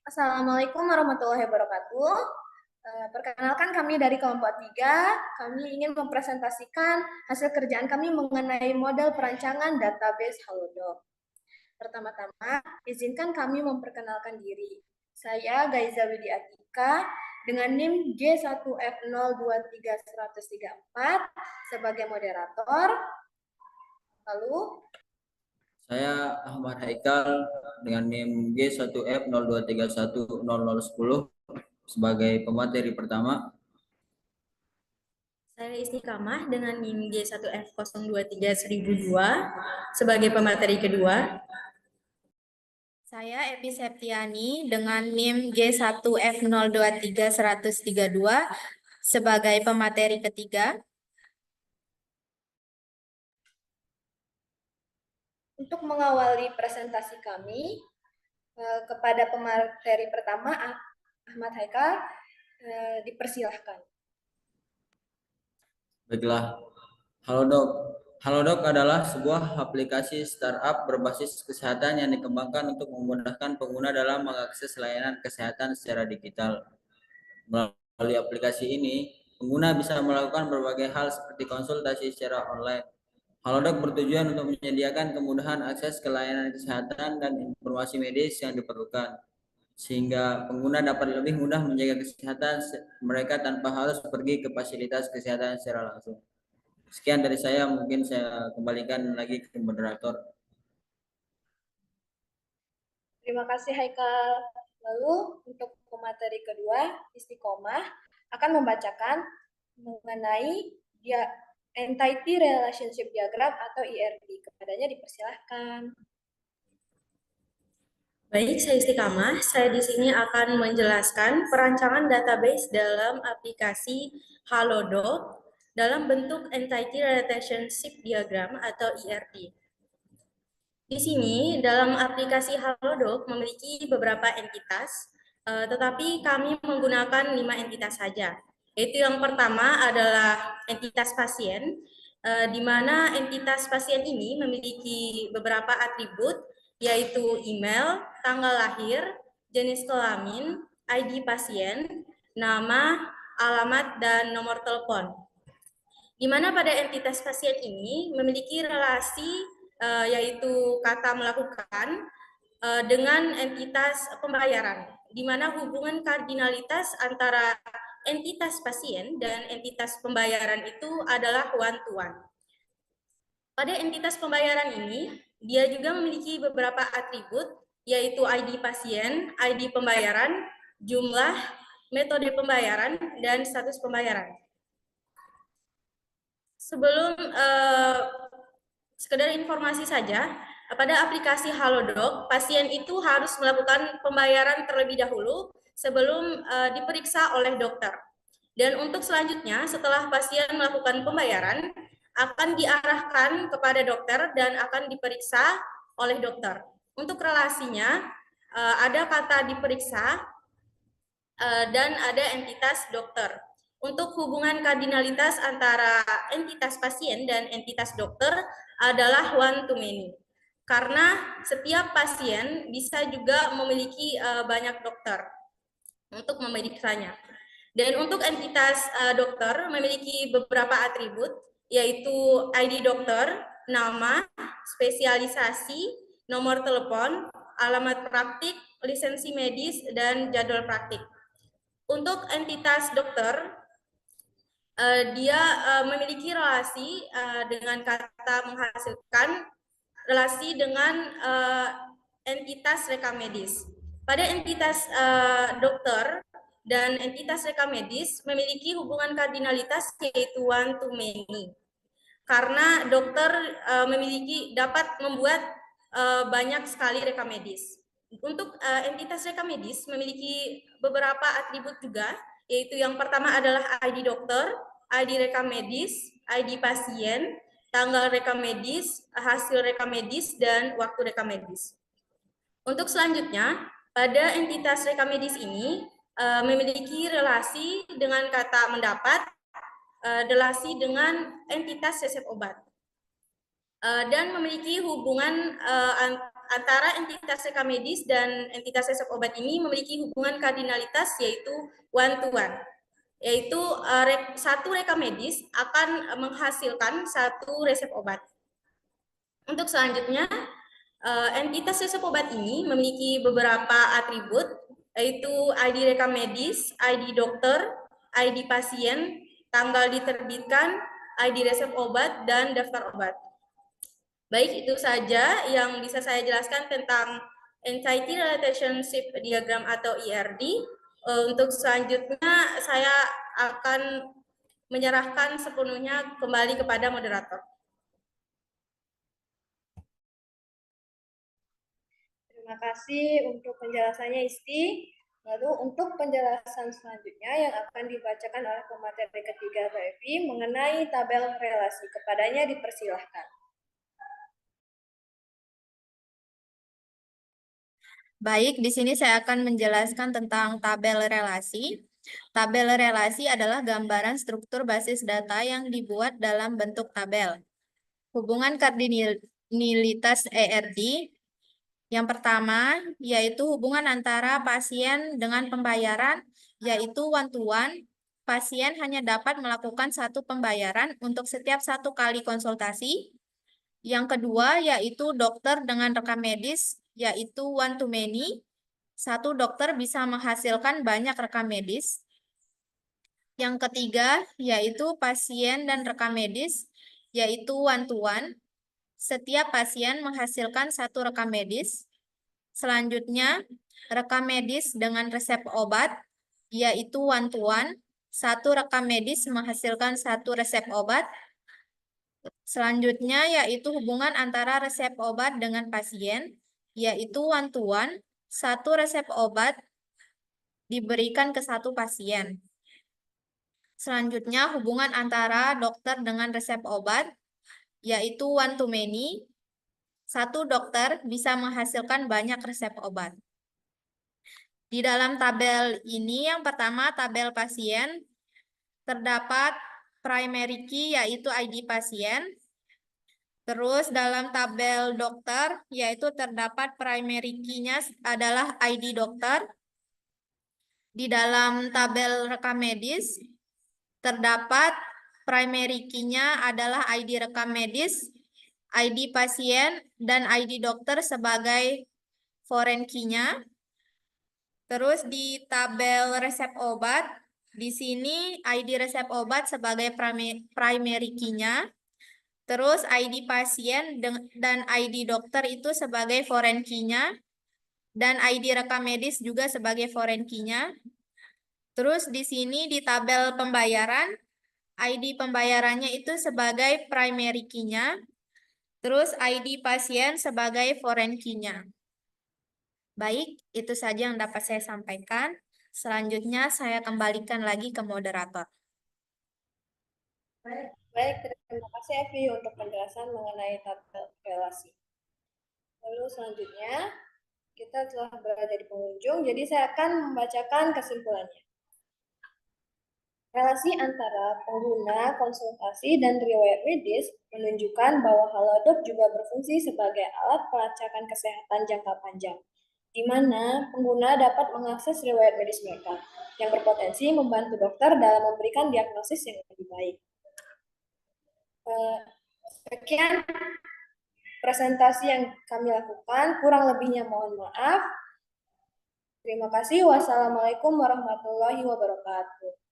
Assalamualaikum warahmatullahi wabarakatuh. Perkenalkan kami dari kelompok 3, kami ingin mempresentasikan hasil kerjaan kami mengenai model perancangan database Halodoc. Pertama-tama, izinkan kami memperkenalkan diri. Saya Gaiza Widi Atika dengan NIM G1F023134 sebagai moderator. Lalu, saya Ahmad Haikal dengan NIM G1F02310010 sebagai pemateri pertama. Saya Istiqamah dengan NIM G1F023002 sebagai pemateri kedua. Saya Epi Septiani dengan NIM G1F023132 sebagai pemateri ketiga. untuk mengawali presentasi kami, kepada pemateri pertama, Ahmad Haikal, dipersilahkan. Baiklah, Halodoc adalah sebuah aplikasi startup berbasis kesehatan yang dikembangkan untuk memudahkan pengguna dalam mengakses layanan kesehatan secara digital. Melalui aplikasi ini, pengguna bisa melakukan berbagai hal seperti konsultasi secara online. Halodoc bertujuan untuk menyediakan kemudahan akses ke layanan kesehatan dan informasi medis yang diperlukan, sehingga pengguna dapat lebih mudah menjaga kesehatan mereka tanpa harus pergi ke fasilitas kesehatan secara langsung. Sekian dari saya, mungkin saya kembalikan lagi ke moderator. Terima kasih Haikal. Lalu untuk pemateri kedua, Istiqomah akan membacakan mengenai Entity Relationship Diagram atau ERD. Kepadanya dipersilahkan. Baik, saya Istiqamah. Saya di sini akan menjelaskan perancangan database dalam aplikasi Halodoc dalam bentuk Entity Relationship Diagram atau ERD. Di sini dalam aplikasi Halodoc memiliki beberapa entitas, tetapi kami menggunakan 5 entitas saja. Yaitu yang pertama adalah entitas pasien, di mana entitas pasien ini memiliki beberapa atribut, yaitu email, tanggal lahir, jenis kelamin, ID pasien, nama, alamat, dan nomor telepon. Di mana pada entitas pasien ini memiliki relasi yaitu kata melakukan dengan entitas pembayaran, di mana hubungan kardinalitas antara entitas pasien dan entitas pembayaran itu adalah one-to-one. Pada entitas pembayaran ini, dia juga memiliki beberapa atribut, yaitu ID pasien, ID pembayaran, jumlah, metode pembayaran, dan status pembayaran. Sebelum sekedar informasi saja, pada aplikasi Halodoc, pasien itu harus melakukan pembayaran terlebih dahulu sebelum diperiksa oleh dokter. Dan untuk selanjutnya, setelah pasien melakukan pembayaran, akan diarahkan kepada dokter dan akan diperiksa oleh dokter. Untuk relasinya, ada kata diperiksa dan ada entitas dokter. Untuk hubungan kardinalitas antara entitas pasien dan entitas dokter adalah one to many. Karena setiap pasien bisa juga memiliki banyak dokter untuk memeriksanya. Dan untuk entitas dokter memiliki beberapa atribut, yaitu ID dokter, nama, spesialisasi, nomor telepon, alamat praktik, lisensi medis, dan jadwal praktik. Untuk entitas dokter, dia memiliki relasi dengan kata menghasilkan relasi dengan entitas rekam medis. Pada entitas dokter dan entitas rekam medis memiliki hubungan kardinalitas yaitu one to many. Karena dokter dapat membuat banyak sekali rekam medis. Untuk entitas rekam medis memiliki beberapa atribut juga, yaitu yang pertama adalah ID dokter, ID rekam medis, ID pasien, tanggal rekam medis, hasil rekam medis, dan waktu rekam medis. Untuk selanjutnya, pada entitas rekam medis ini memiliki relasi dengan kata mendapat, relasi dengan entitas resep obat, dan memiliki hubungan antara entitas rekam medis dan entitas resep obat ini memiliki hubungan kardinalitas yaitu one to one. Yaitu satu rekam medis akan menghasilkan satu resep obat. Untuk selanjutnya, entitas resep obat ini memiliki beberapa atribut, yaitu ID rekam medis, ID dokter, ID pasien, tanggal diterbitkan, ID resep obat, dan daftar obat. Baik, itu saja yang bisa saya jelaskan tentang Entity Relationship Diagram atau ERD. Untuk selanjutnya, saya akan menyerahkan sepenuhnya kembali kepada moderator. Terima kasih untuk penjelasannya, Isti. Lalu untuk penjelasan selanjutnya yang akan dibacakan oleh pemateri ketiga atau Evi mengenai tabel relasi. Kepadanya dipersilahkan. Baik, di sini saya akan menjelaskan tentang tabel relasi. Tabel relasi adalah gambaran struktur basis data yang dibuat dalam bentuk tabel. Hubungan kardinalitas ERD yang pertama yaitu hubungan antara pasien dengan pembayaran, yaitu one to one. Pasien hanya dapat melakukan satu pembayaran untuk setiap satu kali konsultasi. Yang kedua yaitu dokter dengan rekam medis, yaitu one to many. Satu dokter bisa menghasilkan banyak rekam medis. Yang ketiga yaitu pasien dan rekam medis, yaitu one to one. Setiap pasien menghasilkan satu rekam medis. Selanjutnya, rekam medis dengan resep obat, yaitu one to one. Satu rekam medis menghasilkan satu resep obat. Selanjutnya yaitu hubungan antara resep obat dengan pasien, yaitu one to one. Satu resep obat diberikan ke satu pasien. Selanjutnya hubungan antara dokter dengan resep obat, yaitu one to many. Satu dokter bisa menghasilkan banyak resep obat. Di dalam tabel ini yang pertama tabel pasien, terdapat primary key yaitu ID pasien. Terus dalam tabel dokter yaitu terdapat primary key-nya adalah ID dokter. Di dalam tabel rekam medis terdapat primary key-nya adalah ID rekam medis, ID pasien, dan ID dokter sebagai foreign key-nya. Terus di tabel resep obat, di sini ID resep obat sebagai primary key-nya. Terus ID pasien dan ID dokter itu sebagai foreign key-nya. Dan ID rekam medis juga sebagai foreign key-nya. Terus di sini di tabel pembayaran, ID pembayarannya itu sebagai primary key-nya. Terus ID pasien sebagai foreign key-nya. Baik, itu saja yang dapat saya sampaikan. Selanjutnya saya kembalikan lagi ke moderator. Baik, terima kasih Evi untuk penjelasan mengenai tabel relasi. Lalu selanjutnya, kita telah berada di penghujung, jadi saya akan membacakan kesimpulannya. Relasi antara pengguna, konsultasi, dan riwayat medis menunjukkan bahwa Halodoc juga berfungsi sebagai alat pelacakan kesehatan jangka panjang, di mana pengguna dapat mengakses riwayat medis mereka, yang berpotensi membantu dokter dalam memberikan diagnosis yang lebih baik. Sekian presentasi yang kami lakukan, kurang lebihnya mohon maaf. Terima kasih. Wassalamualaikum warahmatullahi wabarakatuh.